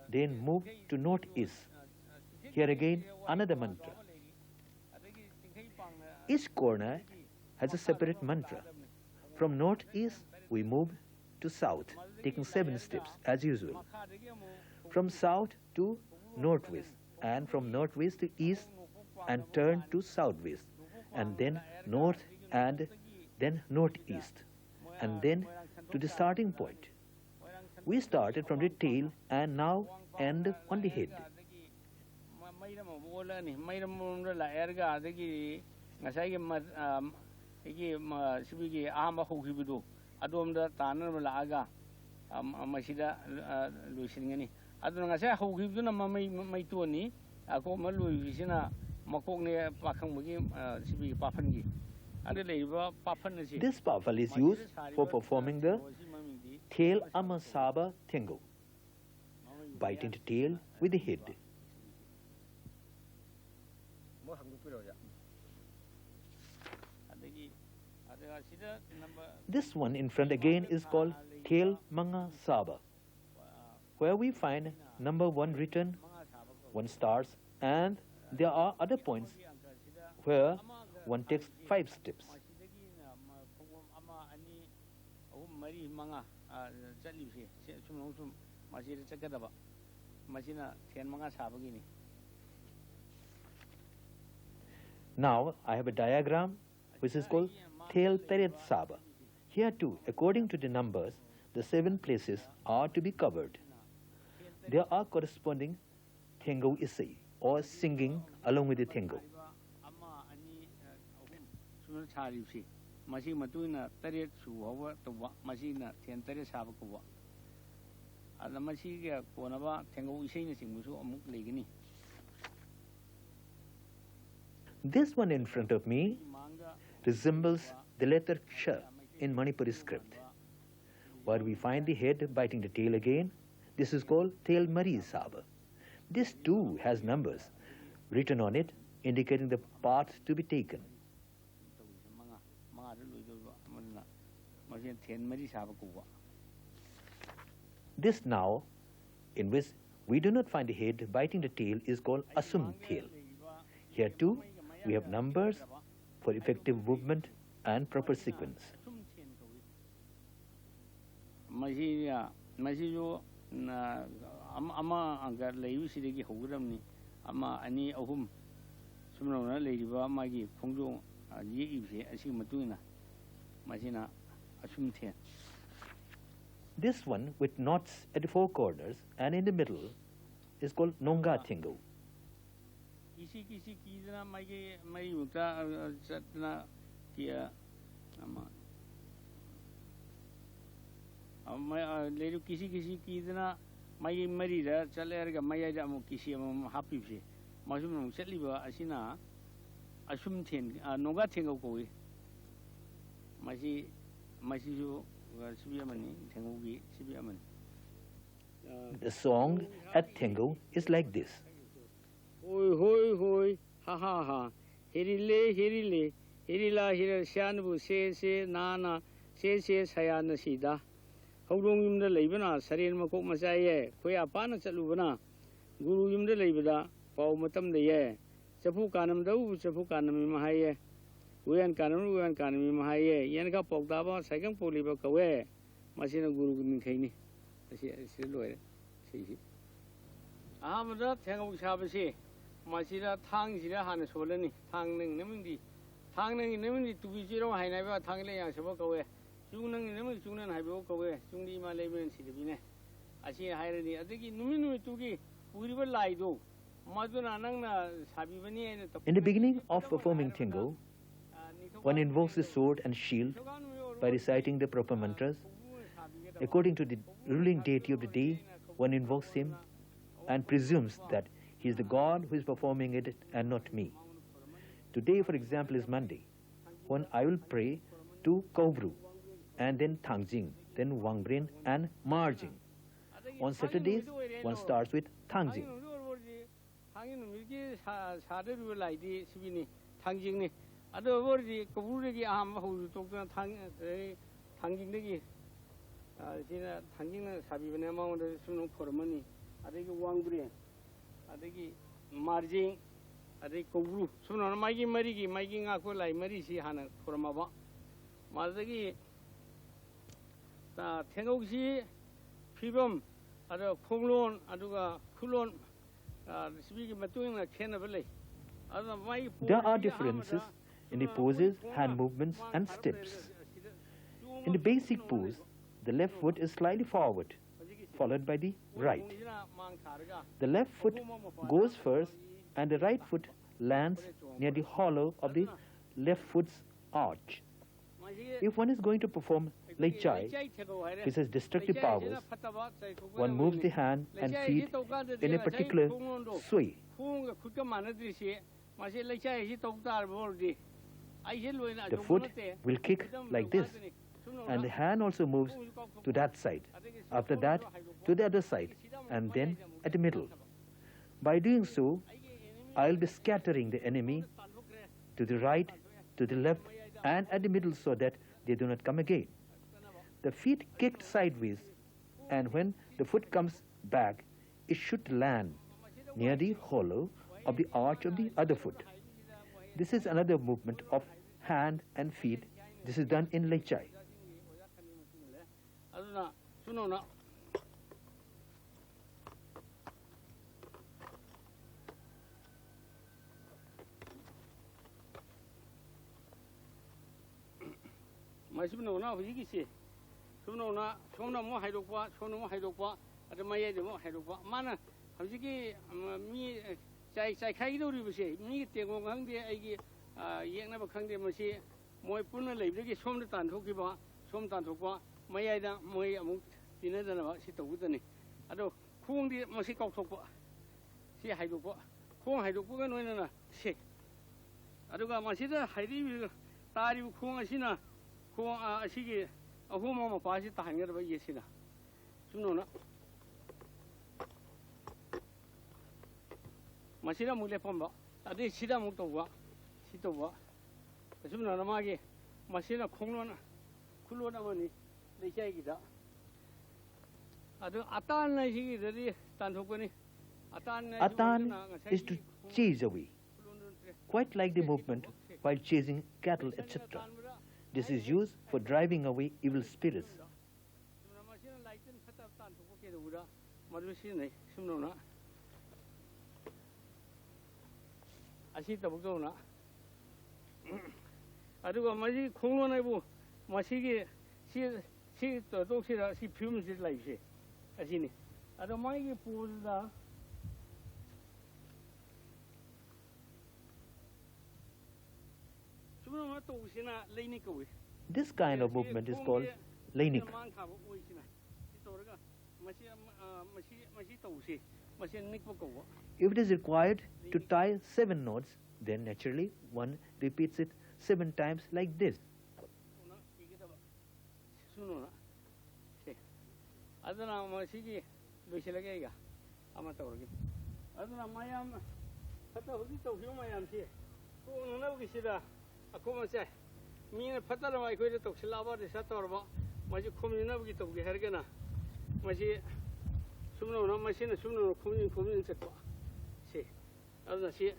then move to northeast. Here again, another mantra. Each corner has a separate mantra. From northeast, we move to south, taking 7 steps as usual. From south to northwest, and from northwest to east, and turn to southwest, and then north and then northeast, and then to the starting point. We started from the tail and now end on the head. This pafal is used for performing the tail amasaba thengou, biting the tail with the head. This one in front again is called tail manga saba, where we find number 1 written, 1 starts, and there are other points where one takes 5 steps. Now I have a diagram which is called tail peret saba. Here too, according to the numbers, the 7 places are to be covered. There are corresponding thengou isai, or singing along with the thengou. This one in front of me resembles the letter ch in Manipuri script. Where we find the head biting the tail again, this is called tail mari saba. This too has numbers written on it indicating the path to be taken. This now, in which we do not find the head biting the tail, is called asum tail. Here too, we have numbers for effective movement and proper sequence. This one with knots at the 4 corners and in the middle is called nonga thengou. The song at thengou is like this. Hoi hoi hoi, ha ha ha, hirile hirile, hirila hira shanbu se se nana, se se sayana sida. Haurong yumda laibana, sarin makok masaye, koya pana salubana, guru yumda laibada, pau matam de ye, chapu kanam dau, chapu kanam mahaye, uyan kanam mahaye, yanka pokdaba, second poliba kawe, masina guru nikaini. Ahamada thengou shabasi, masira thang sira han solani, thang nang namindi, thang nang namindi to be zero high never tangle yang sabakawe, Junang naming Junan Habokawe, Jundi Malayan Sidibine. I see Hirani, I think Numinu Tugi, we will lie though. Maduna Sabivani. In the beginning of performing thengou, one invokes the sword and shield by reciting the proper mantras. According to the ruling deity of the day, one invokes him and presumes that he is the god who is performing it and not me. Today, for example, is Monday, when I will pray to Kovru, and then Thangjing, then Wangbrin and Marjing. On Saturdays, one starts with Thangjing. adagi wangbri adagi marjing adagi kogru sumna maigi marigi maigi ngakko lai mari si hana formaba madagi ta thengou si phibam ada khonglon aduga khulon sibigi matuing na khena belai ada mai There are differences in the poses, hand movements and steps. In the basic pose, the left foot is slightly forward, followed by the right. The left foot goes first and the right foot lands near the hollow of the left foot's arch. If one is going to perform leipak, which has destructive powers, one moves the hand and feet in a particular sway. The foot will kick like this, and the hand also moves to that side, after that to the other side, and then at the middle. By doing so, I'll be scattering the enemy to the right, to the left, and at the middle so that they do not come again. The feet kicked sideways, and when the foot comes back, it should land near the hollow of the arch of the other foot. This is another movement of hand and feet. This is done in leipak. Masibno hujigi sumno somna mo haidokwa somno mo haidokwa ada maye de mo haidokwa mana hujigi mi chai khai do ri bse mi tengo khangde aigi yengna ba khangde masi moi punna leibdegi somna tan thokki ba som tan thokwa maye da moi amuk tina da ba si tawudani ado khungdi masi kok thokwa si haidokwa khong haidokwa ga noina na se aduga masi da haidi tari khong asina khong asigi ahuma ma pasi tahanga ba yesina sumno masira mule pomba ade sida mu towa sitowa sumno na magi masira khonglona khulona mani leikai gida adu atan na sigi dari tan thokani Atan is to chase away, quite like the movement while chasing cattle, etc. This is used for driving away evil spirits. Aduga maji khonglona bu masigi si to sira si film si lai se asini adu mai gi pulda sumno to usina leini ko This kind of movement is called leipak. If it is required to tie 7 knots, then naturally one repeats it 7 times like this. Adana masigi loiselagaiga ama tawrgi adana mayam hata hoji tawhiu mayam si ko nana gisida akoma chai mina fatala mai ko to silaba de satorba maji khomina gi to gi hergana maji sumno na masina sumno khomin chakwa si adana si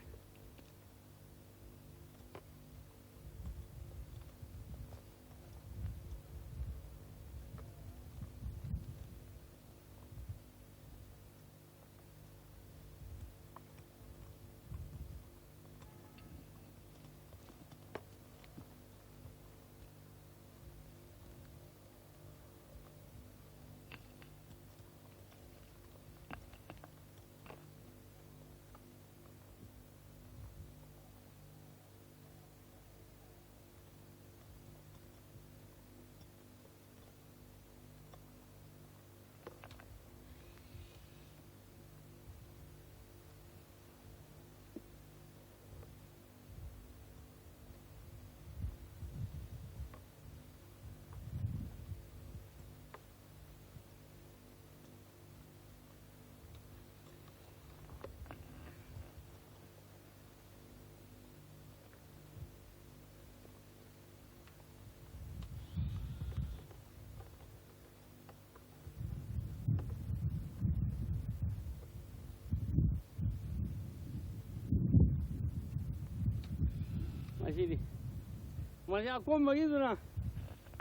Masih aku bagi tu na.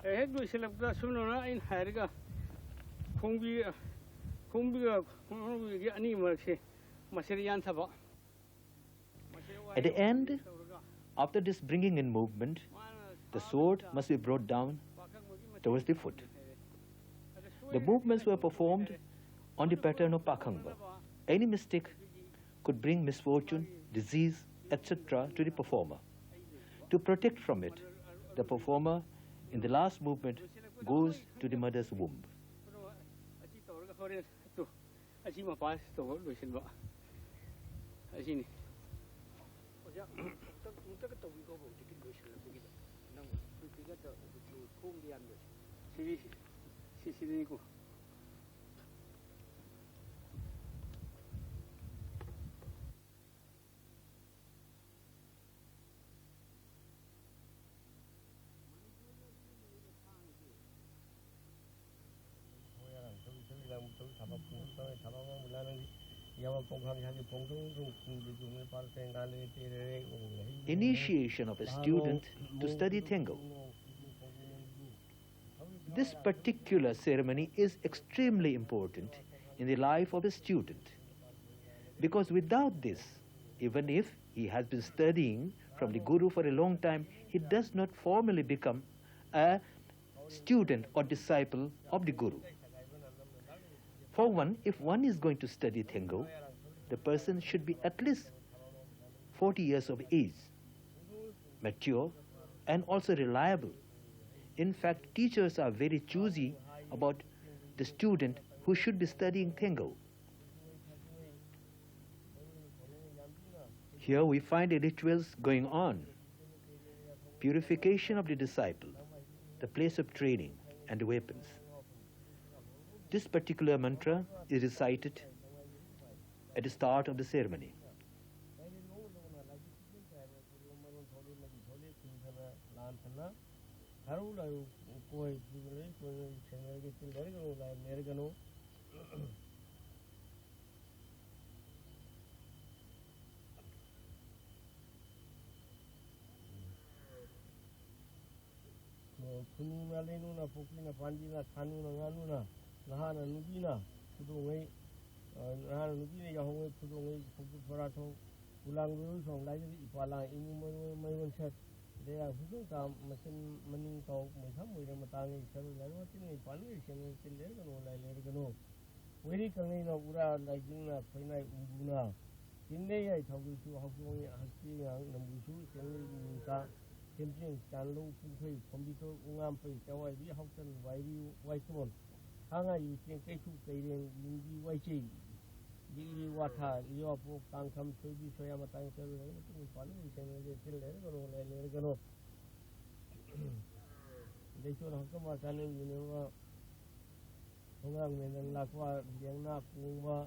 Dua silap dah sebenarnya ini hari ka. Kongbi ni masih rian sabak. At the end, after this bringing in movement, the sword must be brought down towards the foot. The movements were performed on the pattern of pakhangba. Any mistake could bring misfortune, disease, etc. to the performer. To protect from it, the performer in the last movement goes to the mother's womb. Initiation of a student to study thengou. This particular ceremony is extremely important in the life of a student, because without this, even if he has been studying from the Guru for a long time, he does not formally become a student or disciple of the Guru. For one, if one is going to study thengou, the person should be at least 40 years of age, mature, and also reliable. In fact, teachers are very choosy about the student who should be studying thengou. Here we find the rituals going on. Purification of the disciple, the place of training, and the weapons. This particular mantra is recited at the start of the ceremony. Nahana Nubina, Pudongay, Nahana Nubina, Yahweh, Pudongay, Purato, Ulang from Light Ipala, Inuman set. They are Huka, Masin Maning Talk, Maham with a Matang, Sarutin, Panish, and Silverano, like Lergano. Very Kalina Ura, like Juna, Pena Ubuna. In day I talk to Hafu, Hasi, Namushu, Senuka, Kempin, Stanlo, Pupe, Computer, Ungampe, Kawaii, Houghton, White. Hanga you think they took the YG, the water, your book, can come to be so Yamatan, funny, they should have come out and you know, Hongang and Lakwa, Yana, Puma,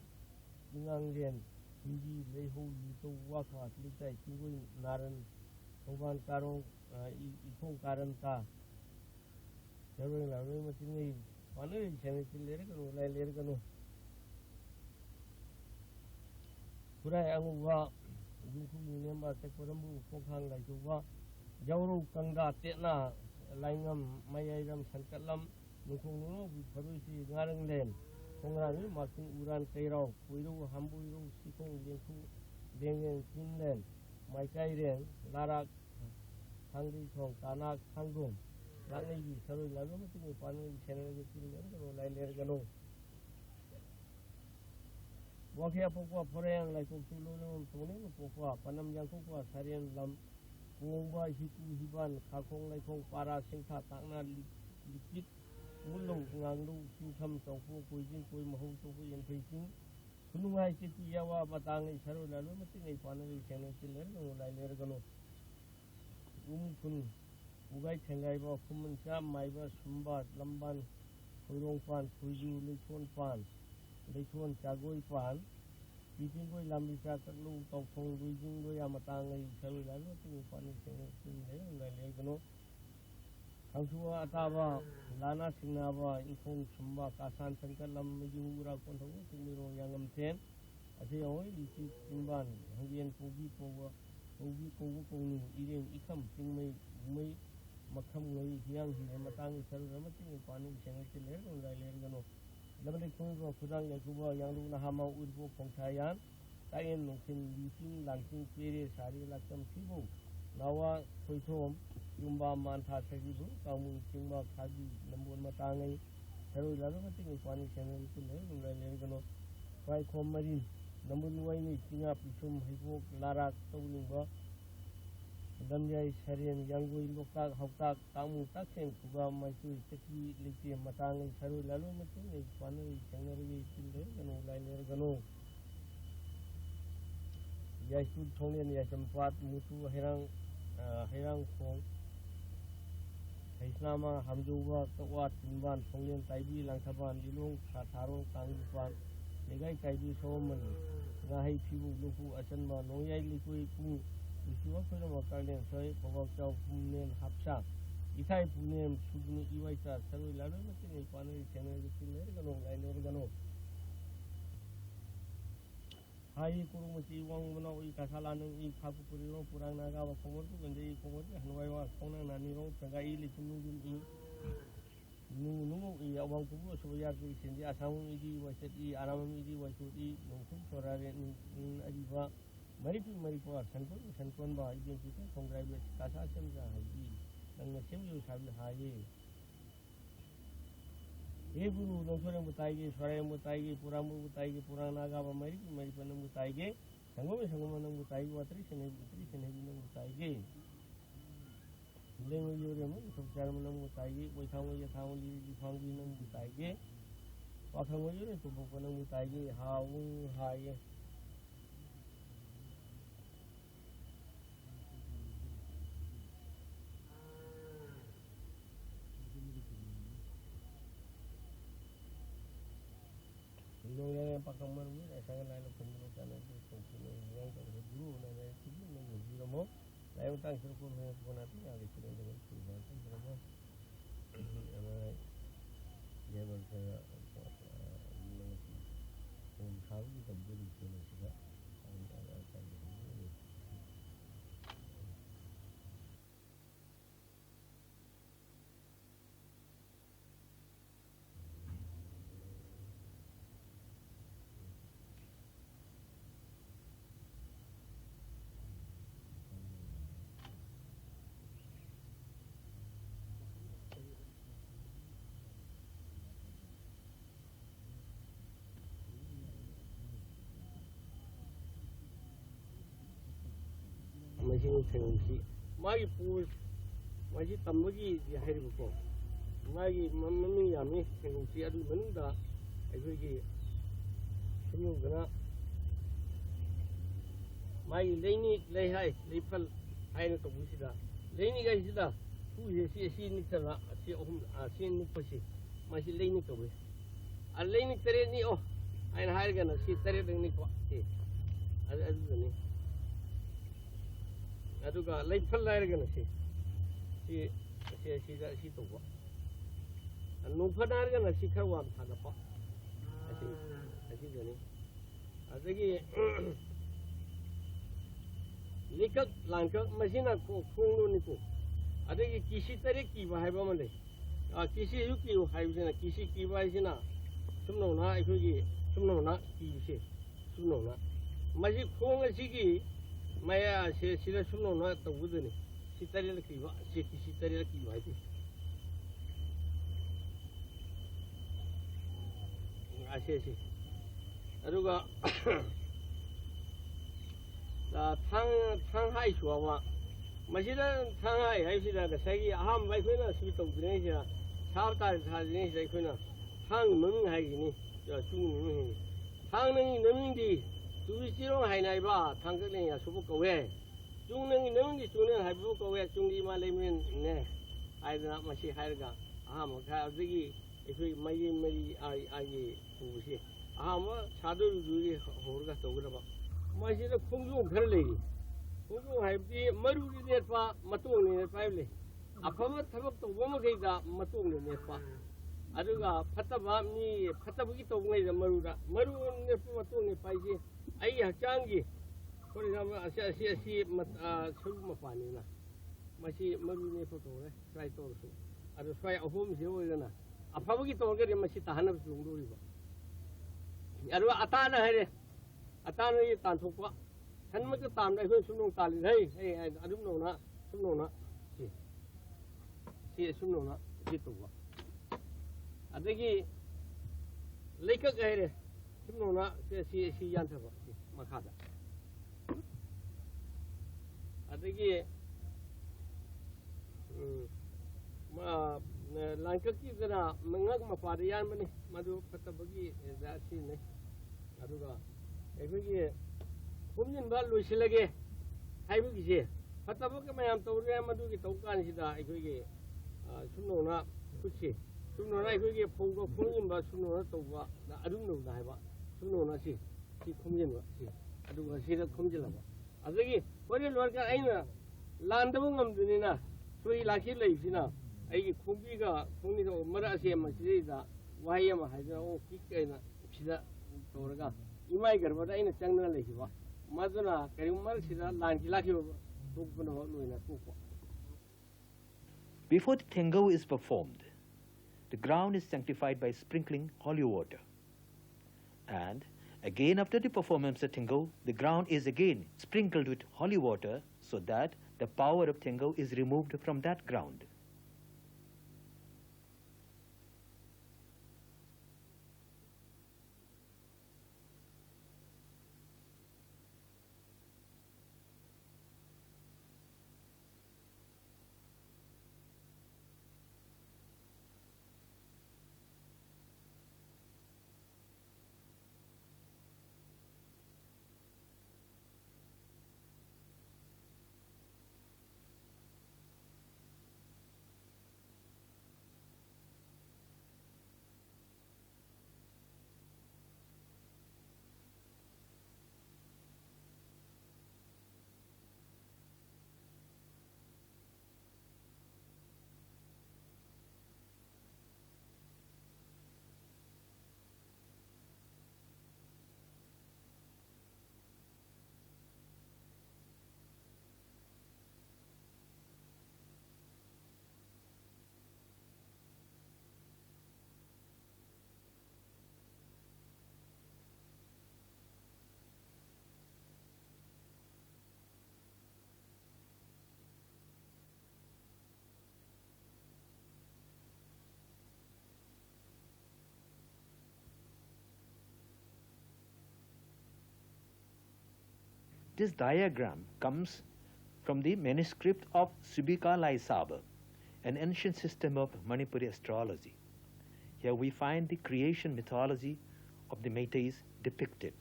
Yangan, Hindi, Leho, Yuto, Waka, Lita, Kiwi, Naran, Hogan Karo, Ipon Karanta, Carolina, Rematin. One is Lergano. Pura Anguva, you remember Tekoramu, Fokhang like Uva, Jauru Kanga, Tetna, Langam, Mayam, Sankalam, Nukuno, Parusi, Narangan, Hongari, Martin Uran Kairo, Puiru, Hambu, Sikong, Yenku, Dengan, Kinland, Maikairen, Larak, Hungry Song, Tanak, Hangum. Lagi selalu lalu mesti panen channel itu kalau lain lergano. Waktu apa kuah perang lagi kulo nung tulen kuah panam yang kuah sarian lam kuah hiku hiban kakong lagi kong para singkat takna likit mulung nganglu singkam tongfu kuijin kui mahu tongfu yang kuijin kunungai situ yawa batang selalu lalu mesti panen channel itu lergano lain lergano. Kun Ugai Tangai ba Kuman Sam Maiba Sumbat Lamban Kurong Pan Puju Lechon Pan Lechon Chagoi Pan Bijing Goi Lamisa Kaklu Tokong Bijing Goi Amatangai Salulan Ting Pan Sing Legano Hangsua Ataba Lana Sinaba Inkong Sumba Kasan Sankalam Mijura Kontong Timiro Yangam Ten Asio Isi Simban Hangian Pugi Powa Pugi Pogu Kong Iring Ikam Ting May makhamngai hiang hi matang saru ramating panu sengai ler no lai ler gano labale khungro khudang le kuba yanglu na hama urbo phongthayan tayen nongsin lising langsin pere sari lakam thibo nawa khoithom yumba mantha sagibu kamu singma khagi nambon matangai saru ramating panu sengai ler no lai ler gano pai khom marin nambon wai ni singa pisum hibo lara tawlingba damjai sarian yanggui lokak hautak kamu taksen kuga maisui seki liti matangai saru lalu matin ni panai sengarigi tille gano lainer gano yaisu thonglen ya sempat mutu herang khong haisnama hamjuwa tawat timban thonglen taibi langthaban lilong khatharong kangpan legai taibi soman ngahai phibu luku asanma noyai likui pu Usiwa kena makarlen saya pokok jauh punen hapsa, isai punen subuni iwaita saru lalu macam ni panai channel itu ler gano lainer gano. Hai kurung macam uang mana ui kasalan ui kapu kurang purang naga wa komor tu benjai komor tu hanuai wa kona nani rong pegai licin nungin i nungu i awang kubu sebaya tu sendi asam idi wasit i aram idi wasut i nungku sorare ajiba. Maripu sankon ba identity congratulate kasa semja haji nang semju sabi haye e guru nongsoreng butaige soreng butaige puramu butaige puranaga ba maripu nang butaige sangom nang butaige watri sene nang butaige leng yore mu sobjar nang butaige boithang ye thang li phanggi nang butaige wakhang yore to bok nang butaige haung haye Yang pakamar ni, saya lain pembunuh tanah itu pembunuh yang terhubung dengan itu dengan jiromo. Lain tang serupun dengan pun nanti yang disuruh dengan Tuhan jiromo. Dia berkata, tahu kita beri jenis juga. Masih tengsi, magi pul, magi tambagi di hari buku, magi mami yami tengsi adu menunda, aku lagi semua kena, magi leni lehai lepal hai nak busi dah, leni guys dah, tu si ni terla, si ni pasi, masih leni tu bes, leni teri ni oh, hai nak hari kena si teri dengan ni kuat, ada ni. Aduga leipal lair gana si to wa anu phadar gana si khawa thada pa asi gani adagi likak langkak masina ko khonglu ni ko adagi kisi tare ki ba haiba male kisi yu ki haiba jina kisi ki ba jina sumno na ikhogi sumno na ki se sumno na maji khong asi ki Maya sila sumno na tabudu ni si tari la kiwa si tari la kiwa itu asi aduga la thang hai suwa masida thang hai sida da sagi aham bai khona si to dine sia thar ta tha dine sia khona thang mung hai ni ya chung ni thang nang nang di Tulis sirong hai nai ba thang ke ni ya subu kawe chung nang di chung nang hai bu kawe chung di ma lemen ne hai na masih hai ga aham kha adigi ikhui mai ai pu si aham sadu ru hor ga to ga ba masih da khungju ghar le khungju hai bi maru ri ne pa matung ne pa le afama thabak to bo ma ge ga matung ne pa aduga phataba mi phatabugi to ngai da maru ne pa matung ne pa ji ai hakang gi kori nama asi suru mapani na masih mami foto try to so ada swai ahom sih orang na apa bagi to ke masih tahan apa sung dulu ba ada atana hai atana ini tan thuk pa kan mak tam dai hui sumnong tali hei adum no na si sumnong na si to ba adagi leipak hai sumnong na si yan tha ba makhada adagi langkah kita na mengak maparian mana madu kata bagi dasi ni, aduga, ekoi kumjin bal luis lagi, hai bagi je, kata bagi macam tahu ni madu kita ukan sida ekoi sumno na kuci, sumno na ekoi punggo kumjin bal sumno na tahu ba, na adung no dah ba, sumno na si kumjin ba si, aduga si dah kumjin lah ba, adagi, orang luar kan aina, landabung am dunia na. Sui laki lagi sih na, ayi kumpi ka kumpi tu mara sih masih ada wahai mah ada oh kik na sida orang ka imai kerja pada ini cangna lagi ba, maduna kerja mara sida laki tu pun orang lu ina tu. Before the thengou is performed, the ground is sanctified by sprinkling holy water. And again after the performance of thengou, the ground is again sprinkled with holy water so that the power of thengou is removed from that ground. This diagram comes from the manuscript of Subika Lai Saba, an ancient system of Manipuri astrology. Here we find the creation mythology of the Meiteis depicted.